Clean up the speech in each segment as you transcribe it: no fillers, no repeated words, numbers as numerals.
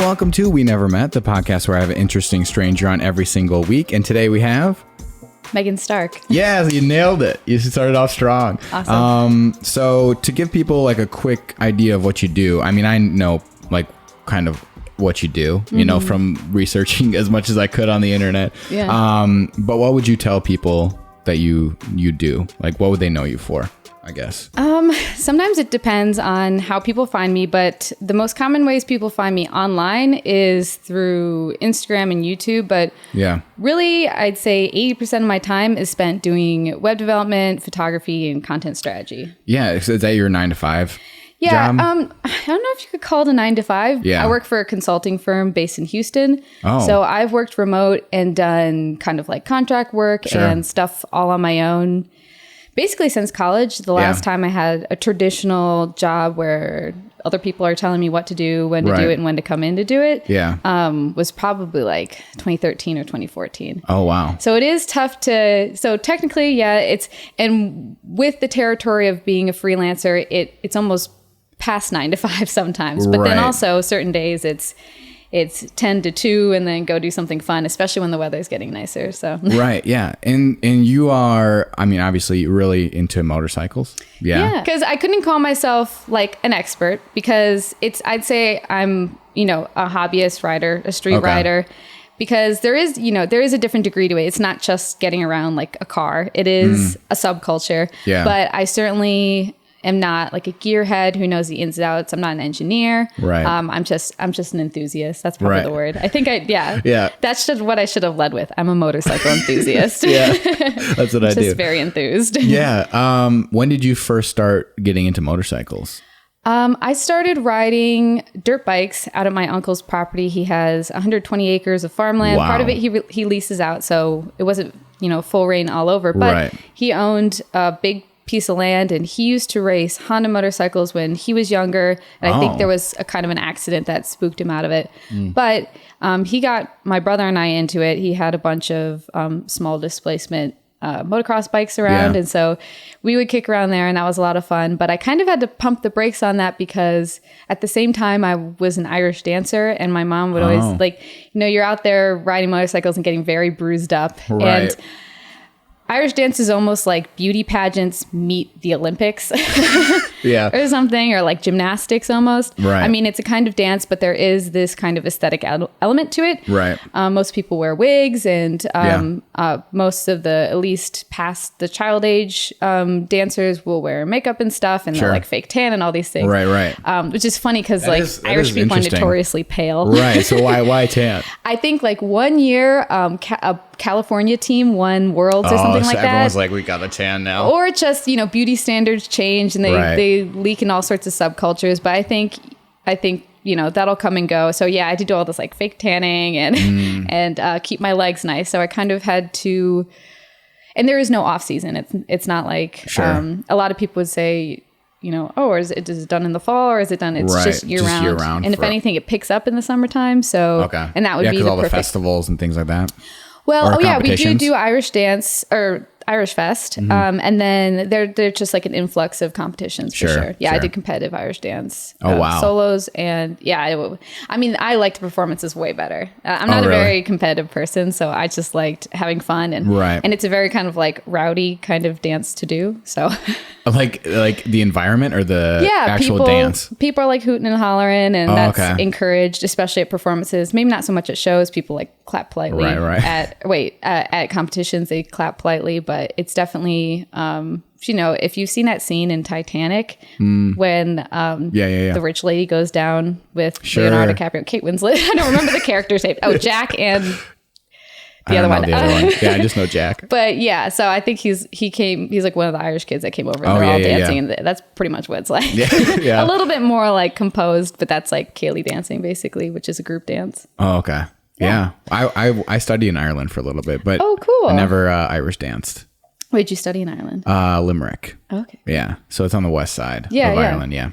welcome to We Never Met, the podcast where I have an interesting stranger on every single week. And today we have... Meghan Stark. Yeah, you nailed it. You started off strong. Awesome. So to give people like a quick idea of what you do, I mean, I know like kind of what you do, you know, from researching as much as I could on the internet. Yeah. But what would you tell people that you do? Like, what would they know you for, I guess? Sometimes it depends on how people find me, but the most common ways people find me online is through Instagram and YouTube. But yeah, really, I'd say 80% of my time is spent doing web development, photography, and content strategy. Yeah. Is that your 9-to-5? Yeah. job? I don't know if you could call it a 9-to-5. Yeah. I work for a consulting firm based in Houston. Oh. So I've worked remote and done kind of like contract work Sure. and stuff all on my own. Basically since college. The last time I had a traditional job where other people are telling me what to do, when to do it, and when to come in to do it. Yeah. Was probably like 2013 or 2014. Oh, wow. So it is tough to, so technically, yeah, and with the territory of being a freelancer, it's almost past 9-to-5 sometimes, but then also certain days it's 10 to 2 and then go do something fun, especially when the weather's getting nicer. So Right. Yeah. And you are, I mean, obviously really into motorcycles. Yeah. because I couldn't call myself like an expert because I'd say I'm, a hobbyist rider, a street rider, because there is a different degree to it. It's not just getting around like a car. It is a subculture. Yeah. But I certainly am not like a gearhead who knows the ins and outs. I'm not an engineer. Right. I'm just an enthusiast. That's probably the word. I think yeah. That's just what I should have led with. I'm a motorcycle enthusiast. Yeah. That's what I do. Just very enthused. Yeah. When did you first start getting into motorcycles? I started riding dirt bikes out at my uncle's property. He has 120 acres of farmland. Wow. Part of it he leases out, so it wasn't, full rain all over. But he owned a big piece of land, and he used to race Honda motorcycles when he was younger, and I think there was a kind of an accident that spooked him out of it. But he got my brother and I into it. He had a bunch of small displacement motocross bikes around, and so we would kick around there, and that was a lot of fun. But I kind of had to pump the brakes on that because at the same time I was an Irish dancer, and my mom would always you're out there riding motorcycles and getting very bruised up. And Irish dance is almost like beauty pageants meet the Olympics or something, or like gymnastics almost. Right. I mean, it's a kind of dance, but there is this kind of aesthetic element to it. Right. Most people wear wigs, and most of the, at least past the child age dancers will wear makeup and stuff, and they're like fake tan and all these things. Right. Which is funny because Irish people are notoriously pale. Right. So why tan? I think like one year a California team won worlds or something like that. Everyone's like, we got a tan now. Or just, beauty standards change and they leak in all sorts of subcultures. But I think, that'll come and go. So yeah, I had to do all this like fake tanning and keep my legs nice. So I kind of had to, and there is no off season. It's not like, a lot of people would say, is it done in the fall, or is it done? It's just year round. And if anything, it picks up in the summertime. So, and that would be the all perfect, the festivals and things like that. Well, we do Irish dance or Irish Fest. And then they're just like an influx of competitions for sure. Yeah, I did competitive Irish dance solos. And I liked the performances way better. I'm not a very competitive person, so I just liked having fun. And it's a very kind of like rowdy kind of dance to do. So like the environment or the actual dance? People are like hooting and hollering, and that's encouraged, especially at performances. Maybe not so much at shows. People like clap politely. At competitions, they clap politely, but it's definitely, if you've seen that scene in Titanic when the rich lady goes down with Leonardo DiCaprio, Kate Winslet. I don't remember the character's name. Oh, Jack and the other one. Yeah, I just know Jack. But yeah, so I think he's like one of the Irish kids that came over, and they're all dancing, and that's pretty much what it's like. A little bit more like composed, but that's like Ceilidh dancing basically, which is a group dance. Oh, okay. Yeah. I studied in Ireland for a little bit, but cool. I never Irish danced. Where did you study in Ireland? Limerick. Okay. Yeah. So it's on the west side of Ireland. Yeah.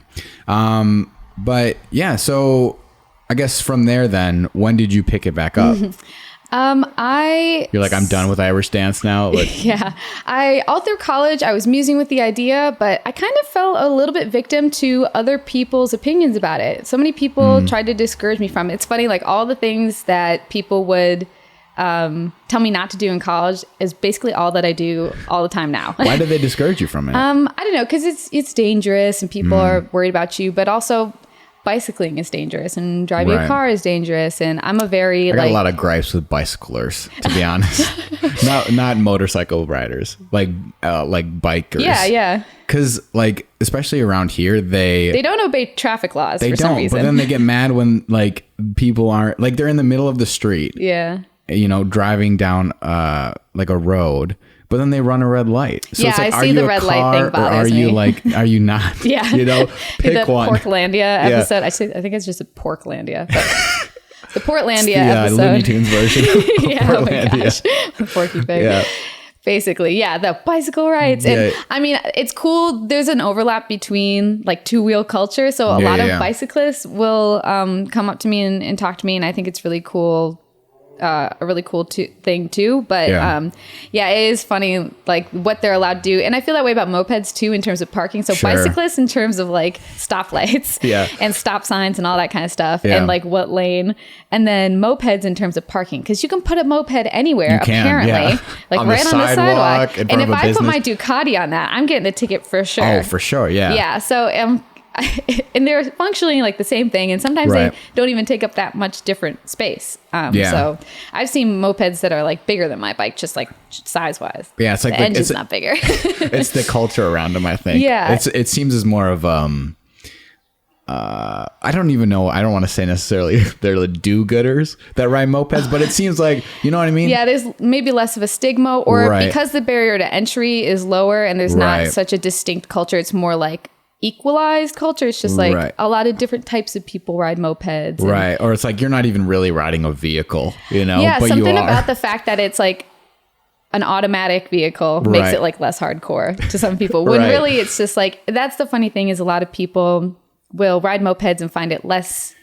But yeah, so I guess from there then, when did you pick it back up? You're like, I'm done with Irish dance now. Like, yeah, all through college, I was musing with the idea, but I kind of fell a little bit victim to other people's opinions about it. So many people tried to discourage me from it. It's funny, like all the things that people would tell me not to do in college is basically all that I do all the time now. Why did they discourage you from it? I don't know, because it's dangerous and people are worried about you, but also bicycling is dangerous and driving a car is dangerous. And I'm I got a lot of gripes with bicyclers, to be honest. not motorcycle riders, like bikers. Yeah. Because like, especially around here, they don't obey traffic laws for some reason. But then they get mad when like people aren't, like they're in the middle of the street. Yeah. You know, driving down like a road, but then they run a red light. So it's like, I see the red light thing bothers me. Are you not? Yeah. You know, pick the one. Portlandia episode. I think it's just a Porklandia. But the Portlandia episode. Looney Tunes version. Yeah, oh my gosh. The Porky Pig. Yeah. Basically, yeah, the bicycle rides. And I mean, it's cool. There's an overlap between like two-wheel culture. So a lot of bicyclists will come up to me and talk to me. And I think it's really cool. A really cool thing too, but it is funny like what they're allowed to do, and I feel that way about mopeds too in terms of parking. So bicyclists in terms of like stoplights and stop signs and all that kind of stuff, and like what lane, and then mopeds in terms of parking, because you can put a moped anywhere apparently, like on right on the sidewalk. And if I put my Ducati on that, I'm getting a ticket for sure. Oh, for sure, yeah. So and they're functionally like the same thing, and sometimes they don't even take up that much different space. So I've seen mopeds that are like bigger than my bike, just like size wise. Yeah, it's like the engine's not bigger. It's the culture around them, I think. Yeah, it seems as more of I don't even know. I don't want to say necessarily they're the do-gooders that ride mopeds, but it seems like, you know what I mean? Yeah, there's maybe less of a stigma, or because the barrier to entry is lower and there's not such a distinct culture, it's more like equalized culture. It's just like a lot of different types of people ride mopeds. Right. Or it's like you're not even really riding a vehicle, you know? Yeah, but something about the fact that it's like an automatic vehicle makes it like less hardcore to some people. When really it's just like, that's the funny thing, is a lot of people will ride mopeds and find it less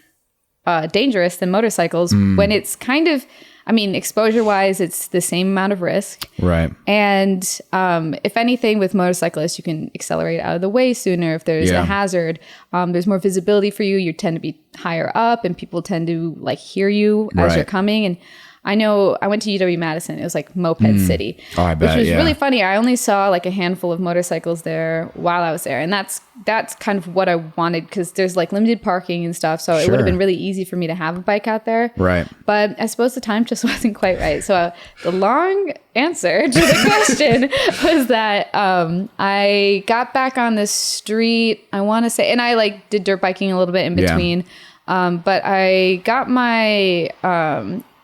dangerous than motorcycles when it's kind of, I mean, exposure-wise, it's the same amount of risk. Right. And if anything, with motorcyclists, you can accelerate out of the way sooner if there's a hazard. There's more visibility for you. You tend to be higher up, and people tend to like hear you as you're coming. And I know I went to UW-Madison. It was like Moped City, I bet, which was really funny. I only saw like a handful of motorcycles there while I was there. And that's kind of what I wanted, because there's like limited parking and stuff. So it would have been really easy for me to have a bike out there. Right. But I suppose the time just wasn't quite right. So the long answer to the question was that I got back on the street, I want to say, and I like did dirt biking a little bit in between. But I got my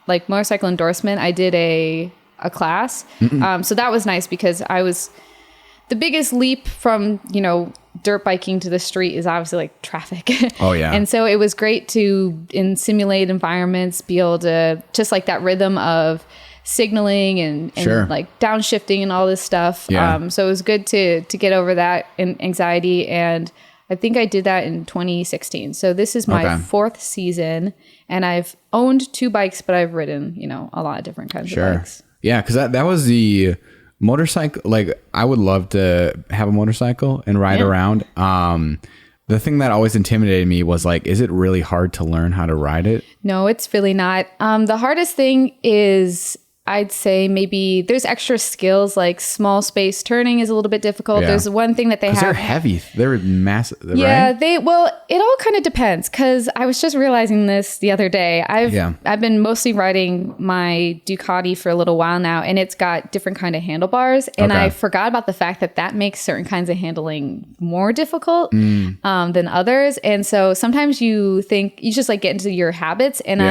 like motorcycle endorsement. I did a class. So that was nice, because the biggest leap from, you know, dirt biking to the street is obviously like traffic. Oh yeah. And so it was great to, in simulate environments, be able to just like that rhythm of signaling and like downshifting and all this stuff. So it was good to get over that anxiety. And I think I did that in 2016. So this is my fourth season, and I've owned 2 bikes, but I've ridden, you know, a lot of different kinds of bikes. Yeah, because that was the motorcycle. Like, I would love to have a motorcycle and ride around. The thing that always intimidated me was like, is it really hard to learn how to ride it? No, it's really not. The hardest thing is, I'd say maybe there's extra skills, like small space turning is a little bit difficult. There's one thing that they have. They're heavy. They're massive. Yeah, right? Well, it all kind of depends, because I was just realizing this the other day. I've been mostly riding my Ducati for a little while now, and it's got different kind of handlebars. And I forgot about the fact that makes certain kinds of handling more difficult than others. And so sometimes you think you just like get into your habits, and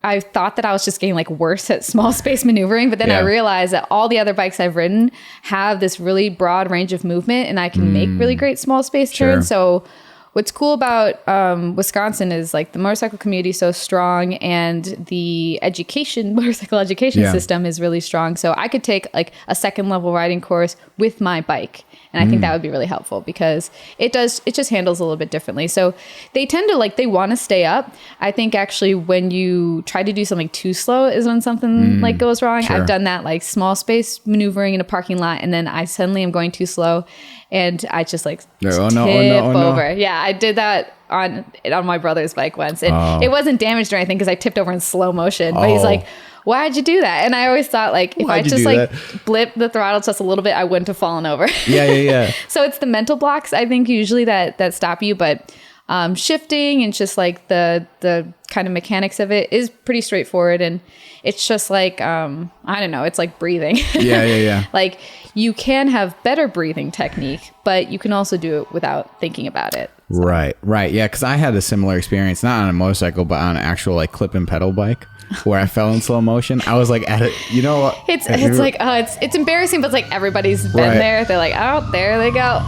I thought that I was just getting like worse at small space maneuvering, but then I realized that all the other bikes I've ridden have this really broad range of movement, and I can make really great small space turns. So what's cool about Wisconsin is like the motorcycle community is so strong, and the motorcycle education system is really strong. So I could take like a second level riding course with my bike, And I think that would be really helpful because it just handles a little bit differently. So they tend to they want to stay up. I think actually when you try to do something too slow is when something goes wrong. Sure. I've done that small space maneuvering in a parking lot, and then I suddenly am going too slow and I just tip over. Yeah, I did that on my brother's bike once. And it wasn't damaged or anything because I tipped over in slow motion. But he's like, why'd you do that? And I always thought if I just blip the throttle just a little bit, I wouldn't have fallen over. Yeah. So it's the mental blocks, I think, usually that stop you. But shifting and just the kind of mechanics of it is pretty straightforward. And it's just I don't know, it's like breathing. Yeah. You can have better breathing technique, but you can also do it without thinking about it. So. Right. Yeah, because I had a similar experience, not on a motorcycle, but on an actual clip and pedal bike, where I fell in slow motion. I was at it. You know what? It's embarrassing, but it's everybody's been there. They're oh, there they go.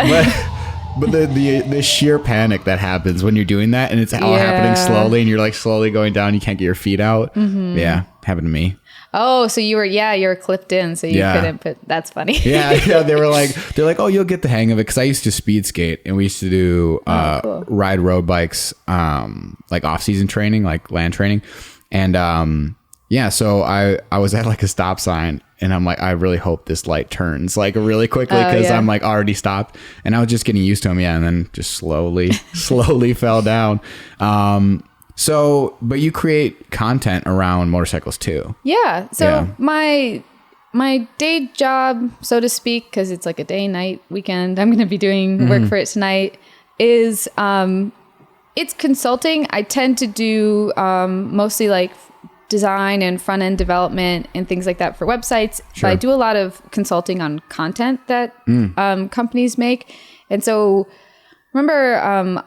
But the sheer panic that happens when you're doing that, and it's all happening slowly, and you're like slowly going down. You can't get your feet out. Mm-hmm. Yeah, happened to me. Oh, so you were clipped in, so you couldn't put. That's funny. Yeah. They're like, oh, you'll get the hang of it, because I used to speed skate, and we used to do cool. Ride road bikes, off season training, land training, and so I was at a stop sign. And I'm I really hope this light turns really quickly because I'm already stopped. And I was just getting used to him. Yeah. And then just slowly fell down. But you create content around motorcycles too. Yeah. So my day job, so to speak, because it's a day, night, weekend, I'm going to be doing work for it tonight, is it's consulting. I tend to do mostly design and front end development and things like that for websites. Sure. But I do a lot of consulting on content that companies make. And so remember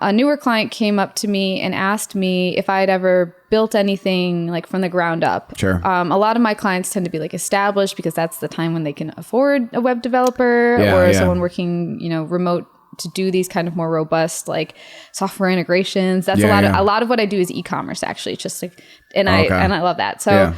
a newer client came up to me and asked me if I had ever built anything from the ground up. Sure. A lot of my clients tend to be established because that's the time when they can afford a web developer or someone working, remote to do these kind of more robust software integrations. That's a lot of what I do is e-commerce actually. It's just and I love that. So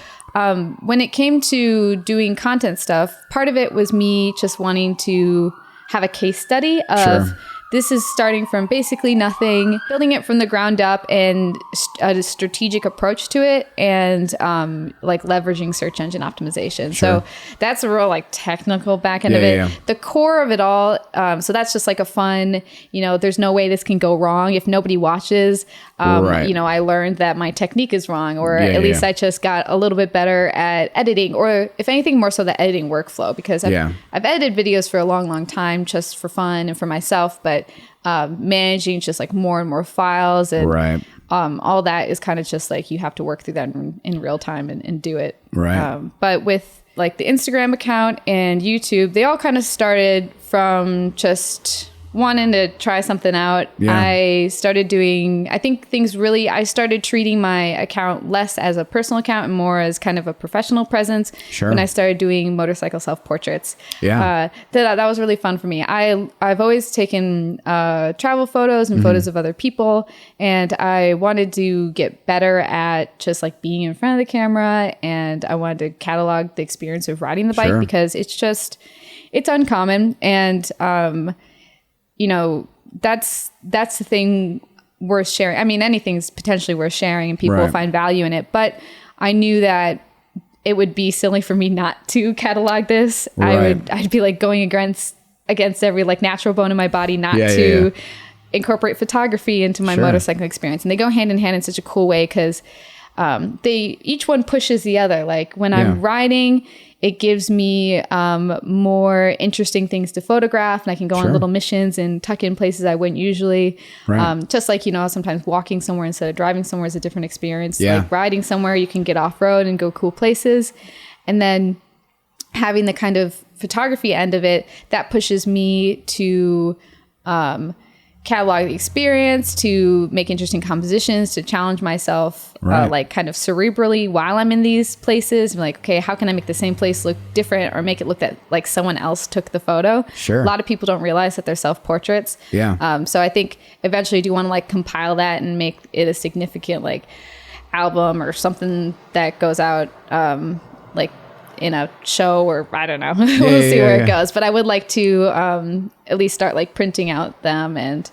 when it came to doing content stuff, part of it was me just wanting to have a case study of this is starting from basically nothing, building it from the ground up, and a strategic approach to it, and leveraging search engine optimization. Sure. So that's a real technical back end of it. Yeah. The core of it all. So that's just a fun. There's no way this can go wrong if nobody watches. I learned that my technique is wrong, or at least I just got a little bit better at editing, or if anything, more so the editing workflow, because I've edited videos for a long, long time just for fun and for myself, but managing just more and more files and all that is kind of just you have to work through that in real time and do it. Right. But with the Instagram account and YouTube, they all kind of started from just wanting to try something out. I started doing, I started treating my account less as a personal account and more as kind of a professional presence. Sure. When I started doing motorcycle self-portraits. That was really fun for me. I've always taken travel photos and photos of other people, and I wanted to get better at just being in front of the camera, and I wanted to catalog the experience of riding the bike because it's uncommon, and that's the thing worth sharing. I mean, anything's potentially worth sharing and people will find value in it. But I knew that it would be silly for me not to catalog this. I'd be going against every natural bone in my body not to incorporate photography into my motorcycle experience. And they go hand in hand in such a cool way because each one pushes the other. When I'm riding, it gives me more interesting things to photograph, and I can go on little missions and tuck in places I wouldn't usually. Just sometimes walking somewhere instead of driving somewhere is a different experience. Riding somewhere, you can get off-road and go cool places. And then having the kind of photography end of it, that pushes me to catalog the experience, to make interesting compositions, to challenge myself kind of cerebrally while I'm in these places. I'm okay, how can I make the same place look different or make it look that someone else took the photo? Sure. A lot of people don't realize that they're self-portraits. So I think eventually I do want to compile that and make it a significant album or something that goes out in a show, or I don't know. We'll see where it goes. But I would like to at least start like printing out them and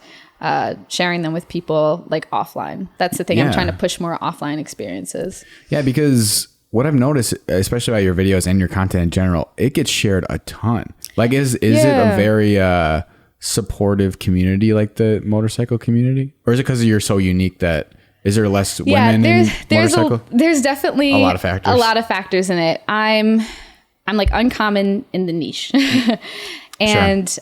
sharing them with people like offline. That's the thing. I'm trying to push more offline experiences. Yeah, because what I've noticed, especially about your videos and your content in general, it gets shared a ton. Like, is it a very supportive community, like the motorcycle community, or is it because you're so unique that is there less women in motorcycle? There's definitely a lot of factors in it. I'm like uncommon in the niche, and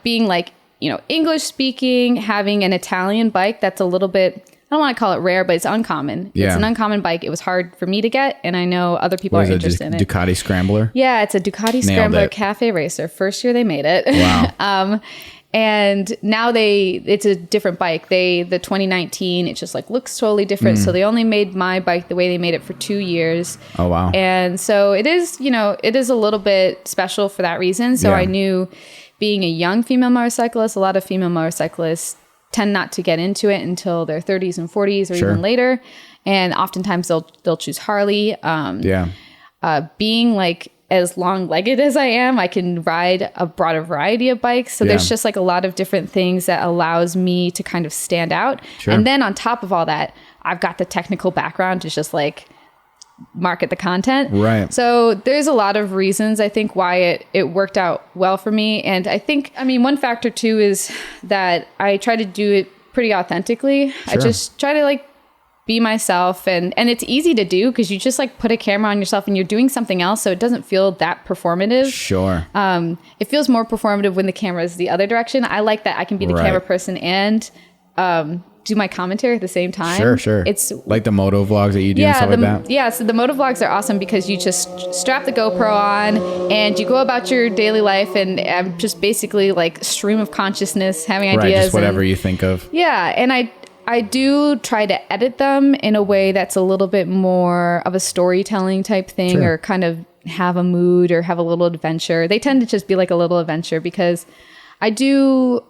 being like, you know, English speaking, having an Italian bike that's a little bit, I don't want to call it rare, but it's uncommon. Yeah. It's an uncommon bike. It was hard for me to get, and I know other people are interested in it. Ducati Scrambler? Yeah, it's a Ducati Scrambler Cafe Racer. First year they made it. Wow. And now it's a different bike. The 2019, it just like looks totally different. So they only made my bike the way they made it for 2 years. Oh, wow. And so it is, you know, it is a little bit special for that reason. So I knew, being a young female motorcyclist, a lot of female motorcyclists tend not to get into it until their 30s and 40s or even later. And oftentimes they'll choose Harley. Being like as long-legged as I am, I can ride a broader variety of bikes. So there's just like a lot of different things that allows me to kind of stand out. Sure. And then on top of all that, I've got the technical background to just like market the content. Right. So there's a lot of reasons, I think, why it worked out well for me. And I think, I mean, one factor too is that I try to do it pretty authentically. Sure. I just try to like be myself, and it's easy to do because you just like put a camera on yourself and you're doing something else, so it doesn't feel that performative. Sure. It feels more performative when the camera is the other direction. I like that I can be the camera person and do my commentary at the same time. Sure. It's like the moto vlogs that you do and stuff like that. Yeah, so the moto vlogs are awesome because you just strap the GoPro on and you go about your daily life, and I'm just basically like stream of consciousness, having ideas. Right, just whatever you think of. Yeah, and I do try to edit them in a way that's a little bit more of a storytelling type thing, or kind of have a mood or have a little adventure. They tend to just be like a little adventure because I do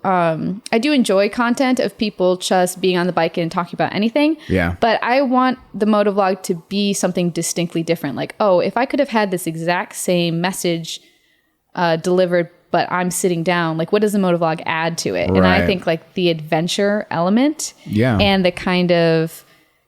enjoy content of people just being on the bike and talking about anything. Yeah. But I want the motovlog to be something distinctly different. Like, oh, if I could have had this exact same message delivered, but I'm sitting down, like, what does the motovlog add to it? Right. And I think like the adventure element and the kind of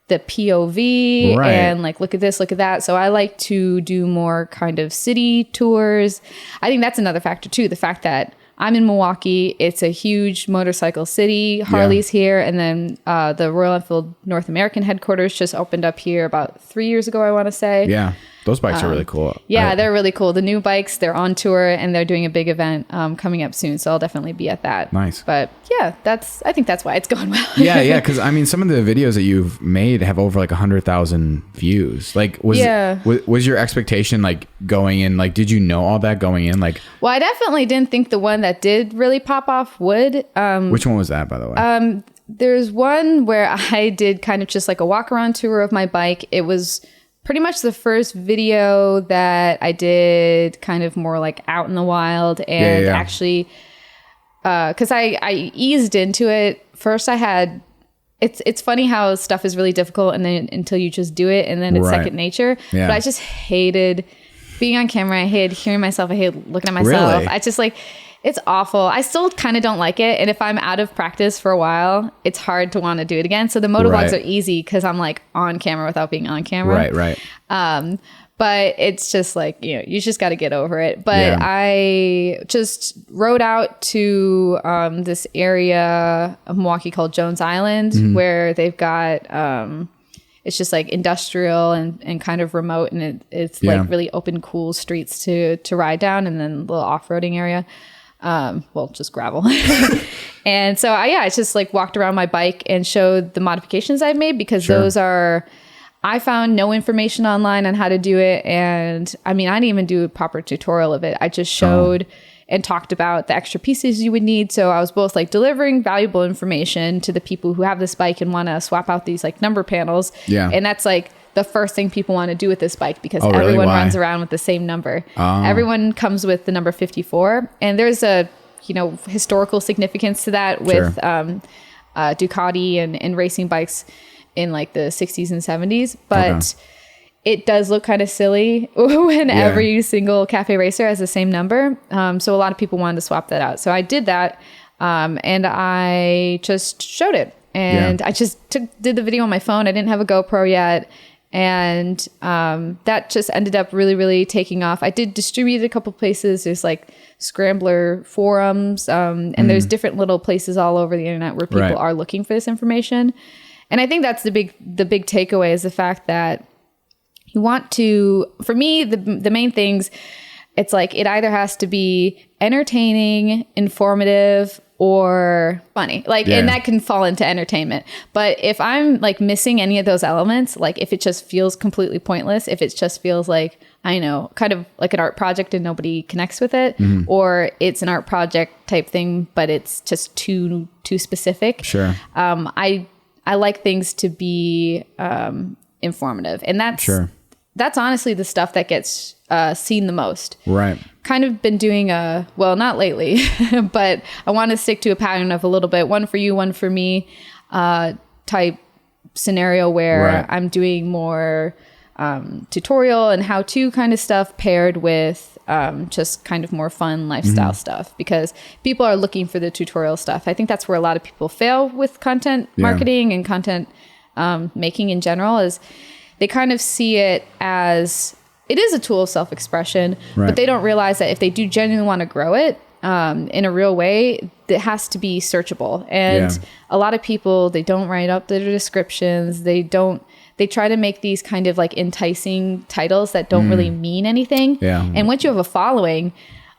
the POV and like, look at this, look at that. So I like to do more kind of city tours. I think that's another factor too. The fact that I'm in Milwaukee. It's a huge motorcycle city. Harley's here. And then the Royal Enfield North American headquarters just opened up here about 3 years ago, I want to say. Yeah. Those bikes are really cool. Yeah, they're really cool. The new bikes, they're on tour and they're doing a big event coming up soon. So I'll definitely be at that. Nice. But yeah, I think that's why it's going well. Yeah. Because I mean, some of the videos that you've made have over like 100,000 views. Like, was your expectation like going in? Like, did you know all that going in? Like, well, I definitely didn't think the one that did really pop off would. Which one was that, by the way? There's one where I did kind of just like a walk around tour of my bike. It was pretty much the first video that I did kind of more like out in the wild and actually, cause I eased into it. First I had, it's funny how stuff is really difficult and then until you just do it and then it's second nature. Yeah. But I just hated being on camera. I hated hearing myself. I hated looking at myself. Really? I just like, it's awful. I still kind of don't like it. And if I'm out of practice for a while, it's hard to want to do it again. So the motovlogs are easy because I'm like on camera without being on camera. Right. But it's just like, you know, you just got to get over it. But I just rode out to this area of Milwaukee called Jones Island, where they've got, it's just like industrial and kind of remote. And it's like really open, cool streets to ride down, and then a little off-roading area. Well, just gravel. And so I just like walked around my bike and showed the modifications I've made because I found no information online on how to do it. And I mean, I didn't even do a proper tutorial of it. I just showed and talked about the extra pieces you would need. So I was both like delivering valuable information to the people who have this bike and want to swap out these like number panels. Yeah. And that's like the first thing people want to do with this bike because everyone runs around with the same number. Everyone comes with the number 54, and there's a, you know, historical significance to that with Ducati and racing bikes in like the 60s and 70s. But it does look kind of silly when every single cafe racer has the same number. So a lot of people wanted to swap that out. So I did that, and I just showed it. And I just did the video on my phone. I didn't have a GoPro yet. And that just ended up really, really taking off. I did distribute it a couple places. There's like Scrambler forums, and there's different little places all over the internet where people are looking for this information. And I think that's the big takeaway is the fact that you want to, for me, the main things, it's like it either has to be entertaining, informative, or funny. Like, and that can fall into entertainment. But if I'm like missing any of those elements, like if it just feels completely pointless, if it just feels like, I know, kind of like an art project and nobody connects with it, or it's an art project type thing, but it's just too specific. Sure. I like things to be informative, and that's honestly the stuff that gets seen the most. Right. Kind of been doing well, not lately, but I want to stick to a pattern of a little bit, one for you, one for me type scenario where I'm doing more tutorial and how-to kind of stuff paired with just kind of more fun lifestyle stuff, because people are looking for the tutorial stuff. I think that's where a lot of people fail with content marketing and content making in general, is they kind of see it as it is a tool of self-expression, but they don't realize that if they do genuinely want to grow it in a real way, it has to be searchable. And a lot of people, they don't write up their descriptions. They try to make these kind of like enticing titles that don't really mean anything. Yeah. And once you have a following,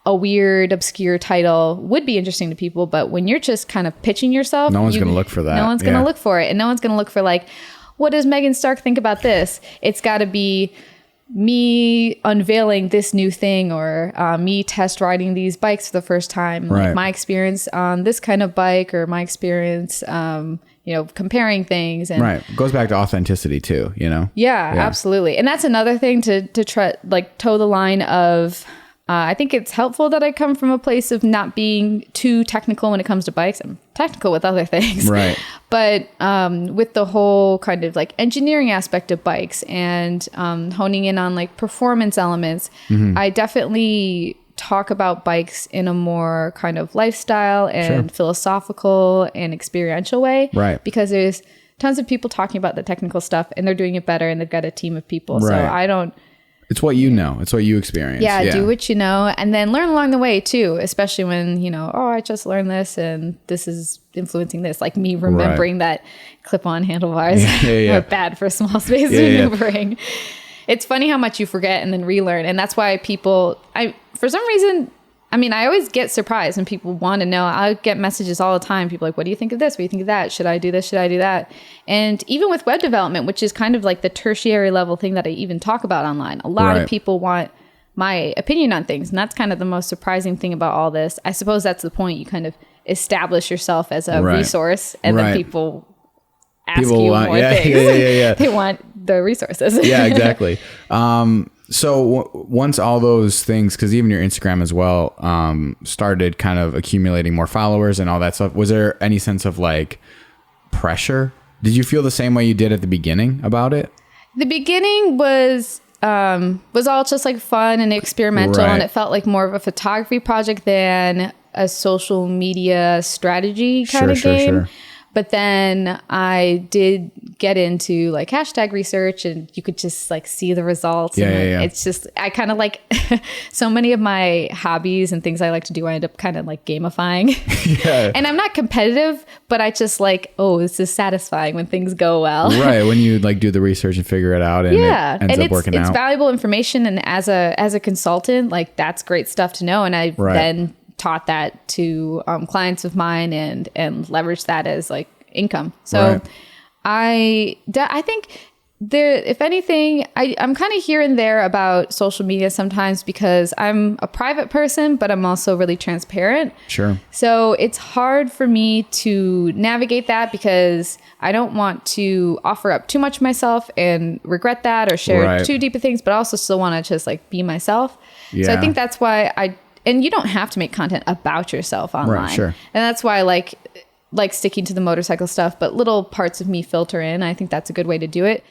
a weird, obscure title would be interesting to people. But when you're just kind of pitching yourself, no one's going to look for that. No one's going to look for it. And no one's going to look for like, what does Meghan Stark think about this? It's got to be me unveiling this new thing, or me test riding these bikes for the first time, like my experience on this kind of bike, or my experience, comparing things. And it goes back to authenticity too, Yeah, absolutely. And that's another thing to try, like, toe the line of, I think it's helpful that I come from a place of not being too technical when it comes to bikes. I'm technical with other things. Right. But with the whole kind of like engineering aspect of bikes and honing in on like performance elements, I definitely talk about bikes in a more kind of lifestyle and philosophical and experiential way. Right. Because there's tons of people talking about the technical stuff and they're doing it better and they've got a team of people. Right. So I don't... It's what you know. It's what you experience. Yeah, do what you know. And then learn along the way too, especially when, I just learned this and this is influencing this. Like me remembering that clip-on handlebars are bad for small space maneuvering. It's funny how much you forget and then relearn. And that's why people, for some reason, I always get surprised when people want to know. I get messages all the time. People are like, what do you think of this? What do you think of that? Should I do this? Should I do that? And even with web development, which is kind of like the tertiary level thing that I even talk about online, a lot of people want my opinion on things. And that's kind of the most surprising thing about all this. I suppose that's the point. You kind of establish yourself as a resource, and then people ask you more things. They want the resources. Yeah, exactly. So once all those things, because even your Instagram as well, started kind of accumulating more followers and all that stuff, was there any sense of like pressure? Did you feel the same way you did at the beginning about it? The beginning was all just like fun and experimental, and it felt like more of a photography project than a social media strategy kind of game. But then I did get into like hashtag research, and you could just like see the results. It's just, I kind of like so many of my hobbies and things I like to do, I end up kind of like gamifying. And I'm not competitive, but I just like, this is satisfying when things go well. Right. When you like do the research and figure it out, and it ends up working out. It's valuable information. And as a consultant, like that's great stuff to know. And I then taught that to clients of mine and leveraged that as like income. So I think there, if anything, I'm kind of here and there about social media sometimes, because I'm a private person, but I'm also really transparent. Sure. So it's hard for me to navigate that, because I don't want to offer up too much of myself and regret that, or share too deep of things, but I also still want to just like be myself. Yeah. So I think that's why and you don't have to make content about yourself online. Right, sure. And that's why I like sticking to the motorcycle stuff, but little parts of me filter in. I think that's a good way to do it.